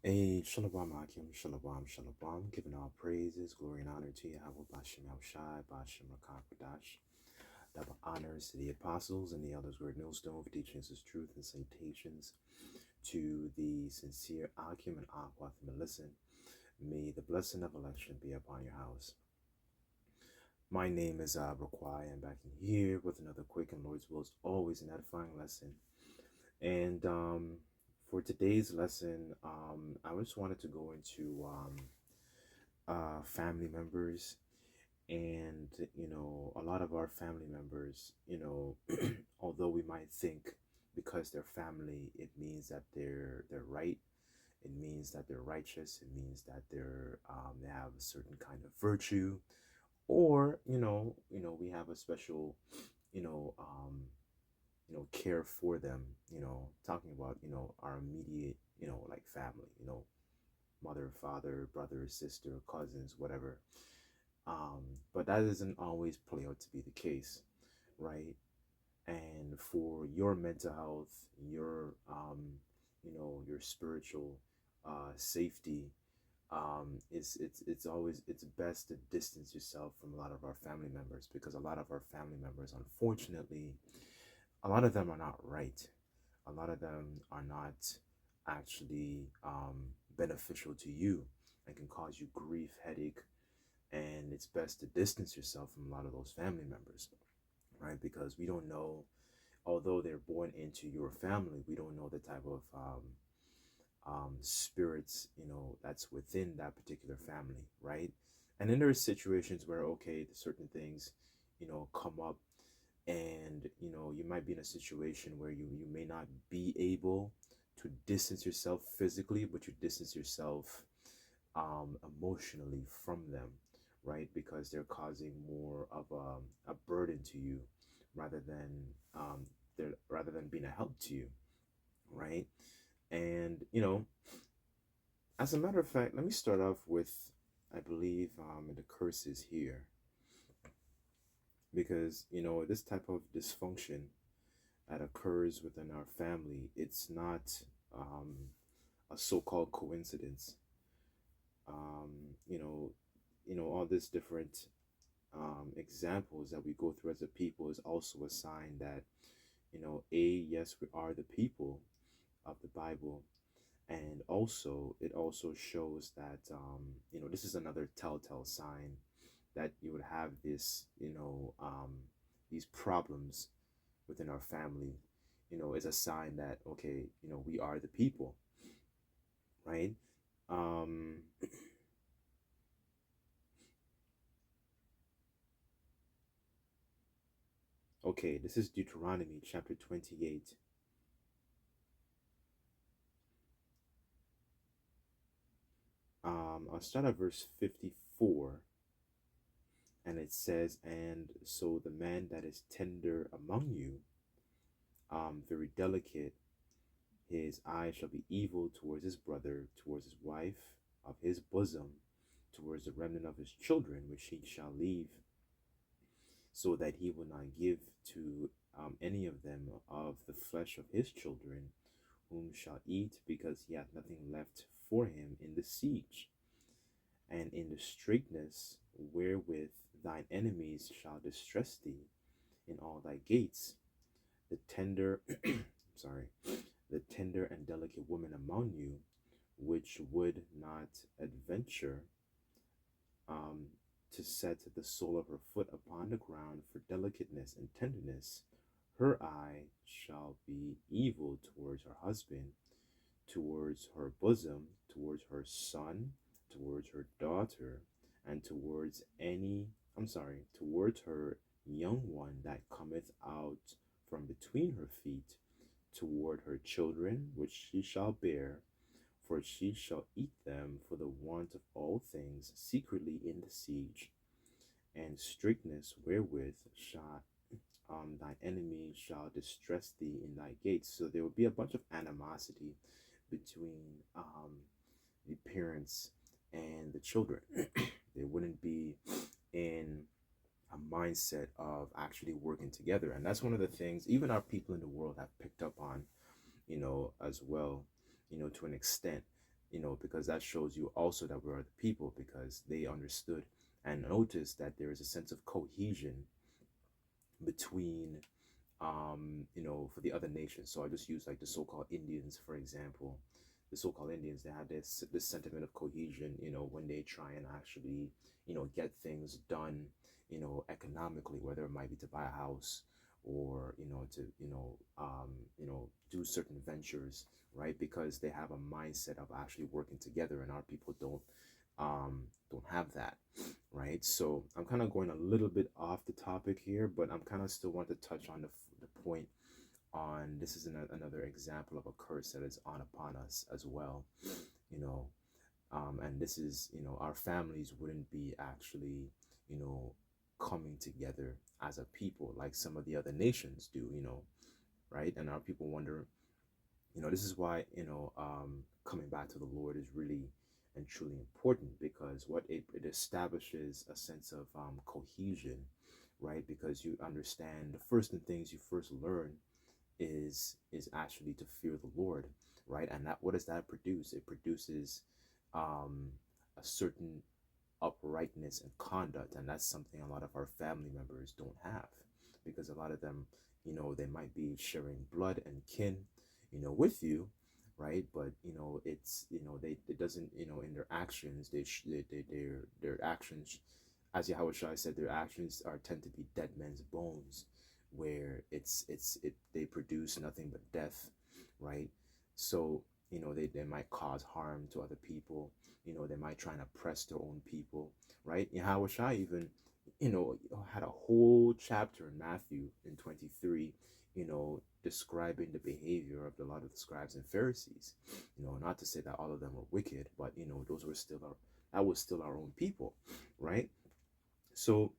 Hey, Shalom Akim, Shalom, Shalom, giving all praises, glory, and honor to Yahweh, Bashem Shai, Bashem Rakakadash. Double honors to the apostles and the elders who are millstone for teaching us his truth and salutations to the sincere Akim and Akwathim and listen. May the blessing of election be upon your house. My name is Raquai. I'm back in here with another quick and Lord's will is always an edifying lesson. And for today's lesson, I just wanted to go into family members. And, a lot of our family members, although we might think because they're family, it means that they're right. It means that they're righteous. It means that they have a certain kind of virtue, or we have a special, you know, um, care for them. Talking about our immediate, like family. Mother, father, brother, sister, cousins, whatever. But that doesn't always play out to be the case, right? And for your mental health, your spiritual safety, it's always it's best to distance yourself from a lot of our family members, because a lot of our family members, unfortunately, a lot of them are not right. A lot of them are not actually beneficial to you and can cause you grief, headache, and it's best to distance yourself from a lot of those family members, right? Because we don't know, although they're born into your family, we don't know the type of spirits that's within that particular family, right? And then there's situations where, okay, certain things come up, and you might be in a situation where you may not be able to distance yourself physically, but you distance yourself emotionally from them, right? Because they're causing more of a burden to you, rather than rather than being a help to you, right? And as a matter of fact, let me start off with, I believe, the curses here, because this type of dysfunction that occurs within our family, it's not a so-called coincidence. um, you know all these different examples that we go through as a people is also a sign that, yes, we are the people of the Bible. And also, it also shows that, this is another telltale sign that you would have this, these problems within our family, is a sign that, okay, we are the people, right? Um, okay, this is Deuteronomy chapter 28. I'll start at verse 54, and it says, "And so the man that is tender among you, very delicate, his eye shall be evil towards his brother, towards his wife of his bosom, towards the remnant of his children, which he shall leave, so that he will not give to any of them of the flesh of his children, whom shall eat, because he hath nothing left for him in the siege. And in the straitness wherewith thine enemies shall distress thee in all thy gates, the tender sorry, the tender and delicate woman among you, which would not adventure um, to set the sole of her foot upon the ground for delicateness and tenderness, her eye shall be evil towards her husband, towards her bosom, towards her son, towards her daughter, and towards towards her young one that cometh out from between her feet, toward her children which she shall bear, for she shall eat them for the want of all things secretly in the siege, and strictness wherewith shall thine enemy shall distress thee in thy gates." So there will be a bunch of animosity between the parents and the children. They wouldn't be in a mindset of actually working together. And that's one of the things even our people in the world have picked up on, as well, to an extent. because that shows you also that we are the people, because they understood and noticed that there is a sense of cohesion between for the other nations. So I just use like the so-called Indians, for example. The so-called Indians, they had this sentiment of cohesion, when they try and actually, get things done, economically, whether it might be to buy a house or, to, do certain ventures, right? Because they have a mindset of actually working together, and our people don't have that, right? So I'm kind of going a little bit off the topic here, but I'm kind of still want to touch on the point on this is another example of a curse that is on upon us as well, you know. And this is, our families wouldn't be actually, you know, coming together as a people like some of the other nations do, right? And our people wonder, this is why, coming back to the Lord is really and truly important, because what it establishes a sense of cohesion, right? Because you understand the first things you first learn is actually to fear the Lord, right? And that, what does that produce? It produces um, a certain uprightness and conduct, and that's something a lot of our family members don't have, because a lot of them, they might be sharing blood and kin, with you, right? But it's, they, it doesn't, in their actions, their actions, as Yahweh Shai said, their actions are tend to be dead men's bones, where they produce nothing but death, right? So they might cause harm to other people. They might try and oppress their own people, right? Yahweh Shai even, had a whole chapter in Matthew in 23, describing the behavior of a lot of the scribes and Pharisees. Not to say that all of them were wicked, but those were still that was still our own people, right? So,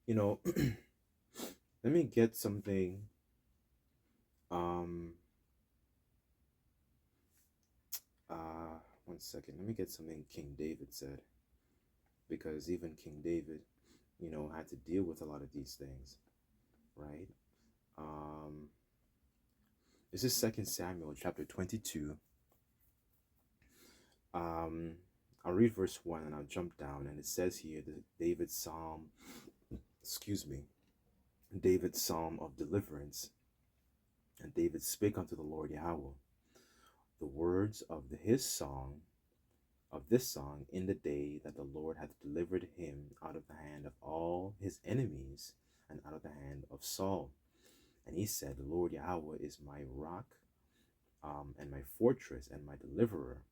let me get something. Um, One second. Let me get something King David said, because even King David, had to deal with a lot of these things, right? Um, this is Second Samuel chapter 22. Um, I'll read verse 1 and I'll jump down, and it says here that David's psalm, excuse me, David's psalm of deliverance. And David spake unto the Lord Yahweh the words of his song, of this song, in the day that the Lord hath delivered him out of the hand of all his enemies, and out of the hand of Saul. And he said, the Lord Yahweh is my rock, and my fortress, and my deliverer,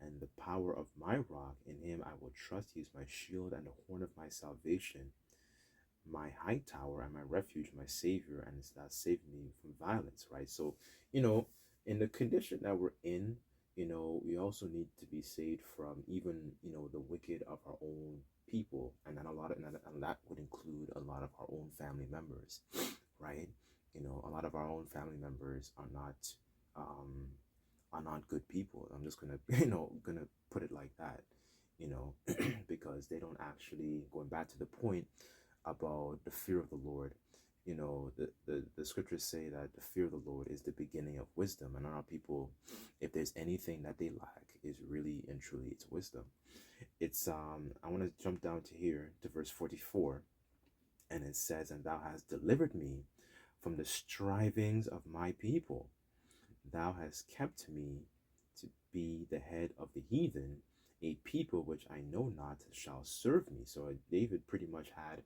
and the power of my rock. In him I will trust. He is my shield and the horn of my salvation, my high tower and my refuge, my savior, and it's that saved me from violence, right? So, in the condition that we're in, we also need to be saved from even, the wicked of our own people. And then and that would include a lot of our own family members, right? A lot of our own family members um, are not good people. I'm just gonna, gonna put it like that, because they don't actually, going back to the point about the fear of the Lord. The scriptures say that the fear of the Lord is the beginning of wisdom. And our people, if there's anything that they lack, is really and truly it's wisdom. It's I want to jump down to here to verse 44, and it says, and thou hast delivered me from the strivings of my people. Thou hast kept me to be the head of the heathen. A people which I know not shall serve me. So David pretty much had,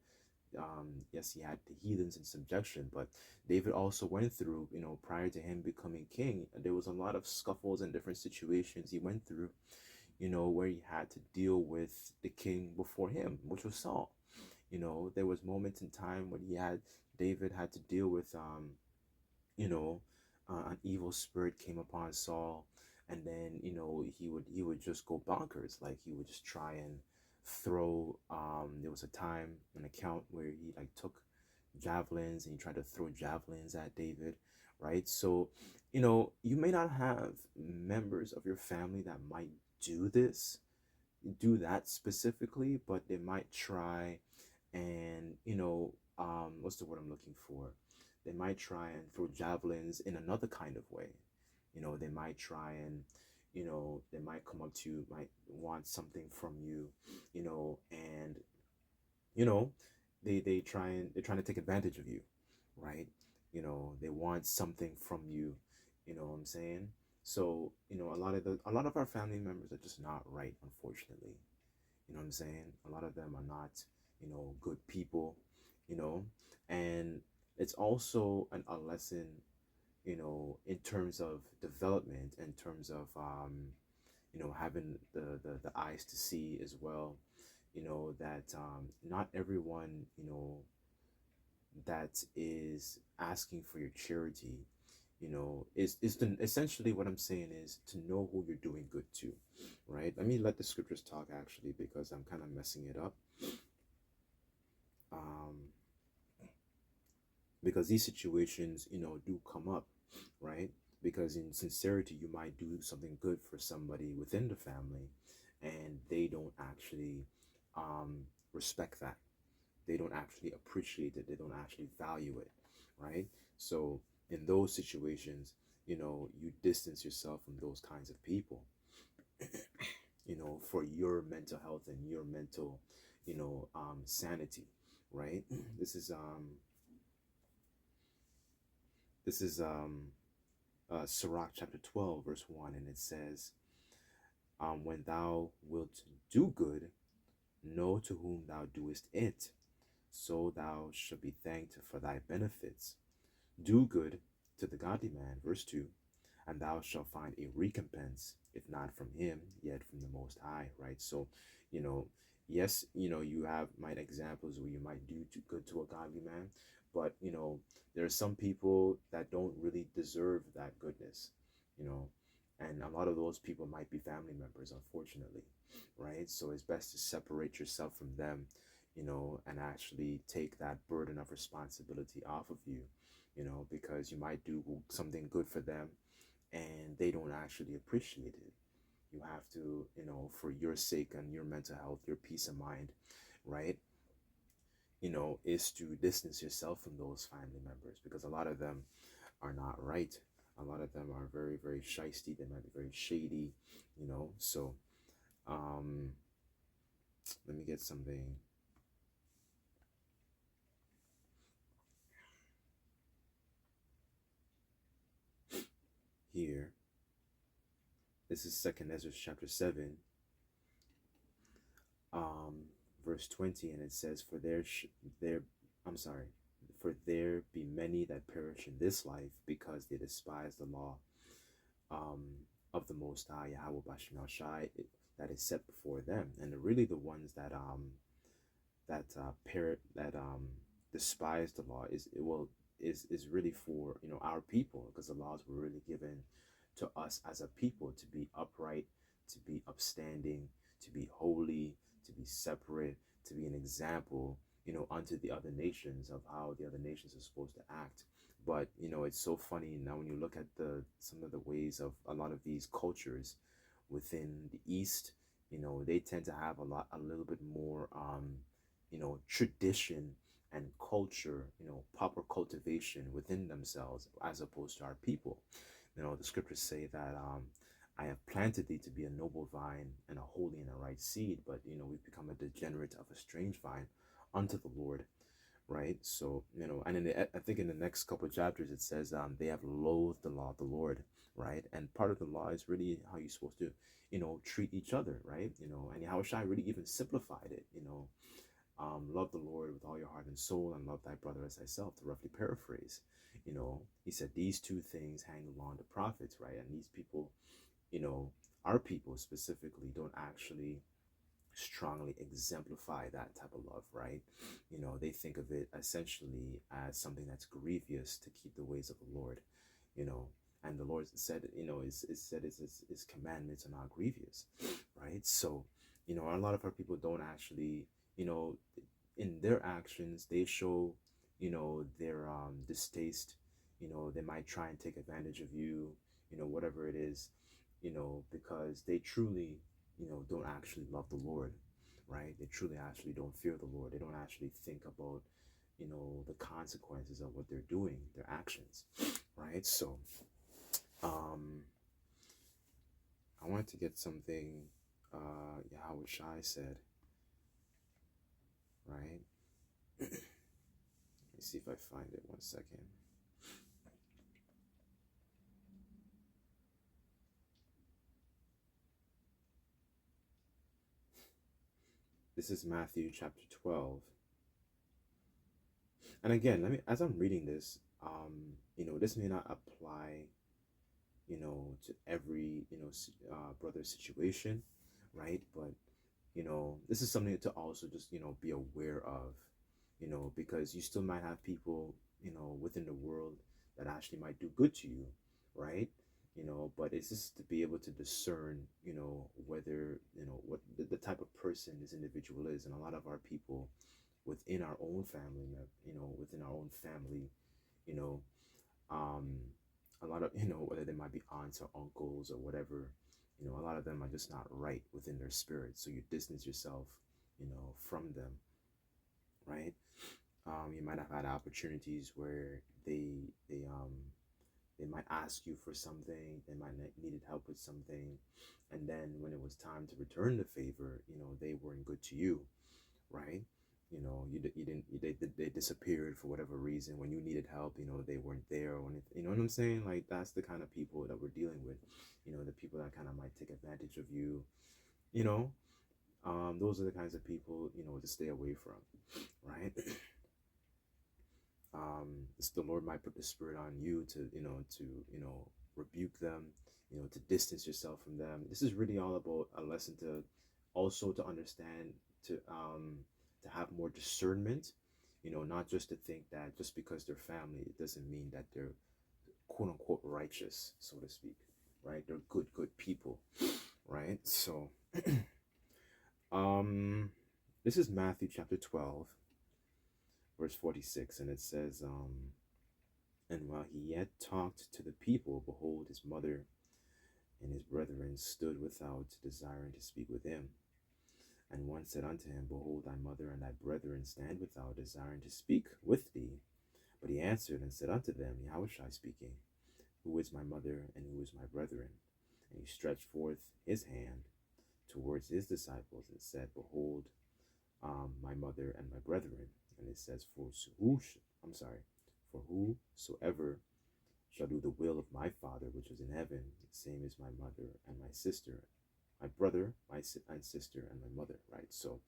yes, he had the heathens in subjection, but David also went through, prior to him becoming king, there was a lot of scuffles and different situations he went through, where he had to deal with the king before him, which was Saul. There was moments in time when David had to deal with, you know, an evil spirit came upon Saul, and then he would just go bonkers. Like he would just try and throw. There was a time, an account where he like took javelins and he tried to throw javelins at David, right? So, you may not have members of your family that might do this, do that specifically, but they might try and what's the word I'm looking for? They might try and throw javelins in another kind of way. They might try and they might come up to you, might want something from you, and you know they're trying to take advantage of you, right? They want something from you, what I'm saying? So a lot of our family members are just not right, unfortunately. What I'm saying? A lot of them are not, good people, you know and it's also a lesson, in terms of development, in terms of having the eyes to see as well, that not everyone, that is asking for your charity, essentially what I'm saying is to know who you're doing good to, right? Let me let the scriptures talk, actually, because I'm kind of messing it up. Um, because these situations, do come up, right? Because in sincerity, you might do something good for somebody within the family, and they don't actually respect that. They don't actually appreciate it. They don't actually value it, right? So in those situations, you distance yourself from those kinds of people, for your mental health and your mental, sanity, right? This is Sirach chapter 12, verse 1, and it says, when thou wilt do good, know to whom thou doest it, so thou shalt be thanked for thy benefits. Do good to the godly man, verse 2, and thou shalt find a recompense, if not from him, yet from the Most High, right? So, you know, yes, you have might examples where you might do good to a godly man, but, there are some people that don't really deserve that goodness, you know, and a lot of those people might be family members, unfortunately, right? So it's best to separate yourself from them, and actually take that burden of responsibility off of you, because you might do something good for them and they don't actually appreciate it. You have to, for your sake and your mental health, your peace of mind, right? Is to distance yourself from those family members, because a lot of them are not right. A lot of them are very, very shisty. They might be very shady, So, um, let me get something here. This is Second Ezra chapter 7, um, verse 20, and it says, there, I'm sorry, for there be many that perish in this life because they despise the law, um, of the Most High, Yahweh Bashim Shai, that is set before them. And really the ones that despise the law is really for, our people, because the laws were really given to us as a people to be upright, to be upstanding, to be holy, to be separate, to be an example, unto the other nations of how the other nations are supposed to act. But it's so funny now when you look at the some of the ways of a lot of these cultures within the East. They tend to have a little bit more, tradition and culture, proper cultivation within themselves, as opposed to our people. The scriptures say that, I have planted thee to be a noble vine and a holy and a right seed, but we've become a degenerate of a strange vine unto the Lord, right? So, and I think in the next couple of chapters it says, they have loathed the law of the Lord, right? And part of the law is really how you're supposed to, treat each other, right? And how Shai really even simplified it, love the Lord with all your heart and soul, and love thy brother as thyself, to roughly paraphrase. He said these two things hang along the prophets, right? And these people, our people specifically, don't actually strongly exemplify that type of love, right? They think of it essentially as something that's grievous to keep the ways of the Lord, you know. And the Lord said, is said his commandments are not grievous, right? So, a lot of our people don't actually, you know, in their actions, they show, their distaste. They might try and take advantage of you, whatever it is, because they truly, don't actually love the Lord, right? They truly actually don't fear the Lord. They don't actually think about, the consequences of what they're doing, their actions, right? So, I I wanted to get something Yahweh Shai said, right? Let me see if I find it 1 second. This is Matthew chapter 12. And again, as I'm reading this, this may not apply, to every, brother's situation, right? But, this is something to also just, be aware of, because you still might have people, within the world that actually might do good to you, right? But it's just to be able to discern, whether, what the type of person this individual is. And a lot of our people within our own family, within our own family, you know, um, a lot of, whether they might be aunts or uncles or whatever, a lot of them are just not right within their spirit. So you distance yourself, from them, right? You might have had opportunities where they might ask you for something, they might needed help with something, and then when it was time to return the favor, they weren't good to you, right? They disappeared for whatever reason. When you needed help, they weren't there, or anything, you know what I'm saying? Like, that's the kind of people that we're dealing with, the people that kind of might take advantage of you, you know those are the kinds of people, to stay away from, right? The Lord might put the spirit on you to, rebuke them, to distance yourself from them. This is really all about a lesson to also to understand, to have more discernment, not just to think that just because they're family, it doesn't mean that they're quote unquote righteous, so to speak, right? They're good people, right? So, um, this is Matthew chapter 12, verse 46, and it says, and while he yet talked to the people, behold, his mother and his brethren stood without, desiring to speak with him. And one said unto him, Behold, thy mother and thy brethren stand without, desiring to speak with thee. But he answered and said unto them, Yahushua speaking, Who is my mother and who is my brethren? And he stretched forth his hand towards his disciples and said, Behold, my mother and my brethren. And it says, For whosoever shall do the will of my Father which is in heaven, the same is my mother and my sister, my brother, and sister, and my mother, right? So,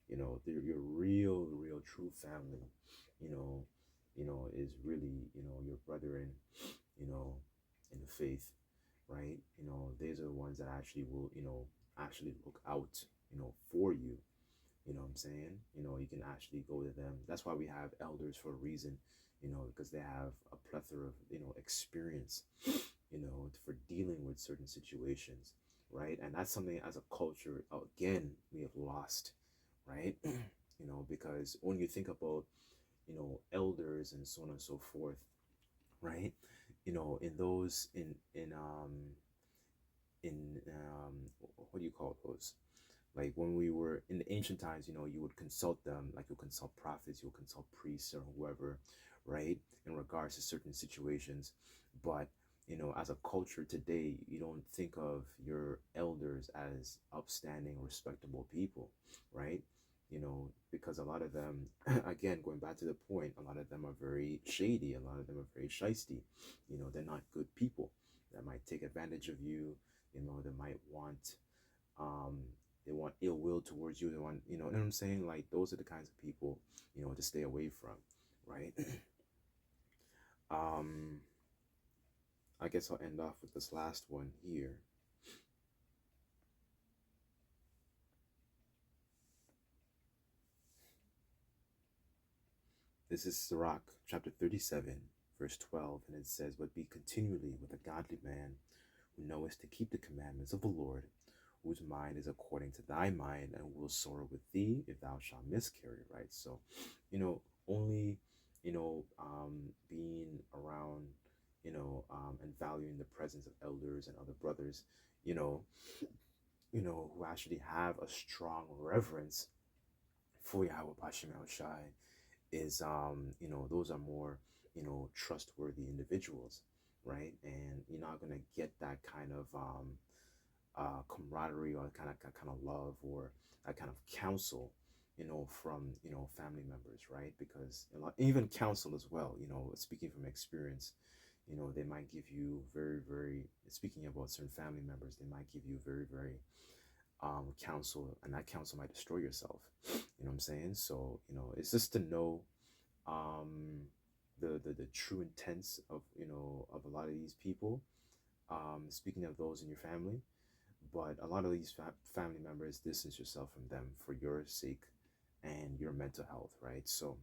they're your real, true family, is really, your brethren, in the faith, right? These are the ones that actually will, actually look out, for you. You know what I'm saying? You can actually go to them. That's why we have elders for a reason, because they have a plethora of, experience, for dealing with certain situations, right? And that's something as a culture, again, we have lost, right? Because when you think about, elders and so on and so forth, right? In those, what do you call those? Like when we were in the ancient times, you would consult them, like you consult prophets, you would consult priests or whoever, right? In regards to certain situations. But, as a culture today, you don't think of your elders as upstanding, respectable people, right? Because a lot of them, again, going back to the point, a lot of them are very shady, a lot of them are very shisty, they're not good people that might take advantage of you, they might want, um, they want ill will towards you. They want, you know what I'm saying? Like, those are the kinds of people, to stay away from, right? um, I guess I'll end off with this last one here. This is Sirach chapter 37, verse 12, and it says, But be continually with a godly man who knoweth to keep the commandments of the Lord, whose mind is according to thy mind, and will sorrow with thee if thou shalt miscarry, right? So, only, being around, and valuing the presence of elders and other brothers, you know, who actually have a strong reverence for Yahweh Bashim El Shai is, those are more, trustworthy individuals, right? And you're not going to get that kind of, camaraderie or kind of love or a kind of counsel, from family members, right? Because a lot, even counsel as well, speaking from experience, they might give you very, very, speaking about certain family members, they might give you very, very counsel, and that counsel might destroy yourself. You know what I'm saying? So, it's just to know um the true intents of of a lot of these people, speaking of those in your family. But a lot of these family members, distance yourself from them for your sake and your mental health, right? So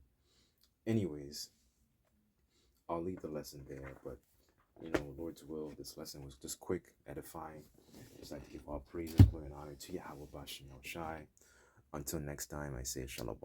anyways, I'll leave the lesson there. But Lord's will, this lesson was just quick, edifying. Just like to give all praise and glory and honor to Yahweh Bashem Shai. Until next time, I say Shalom.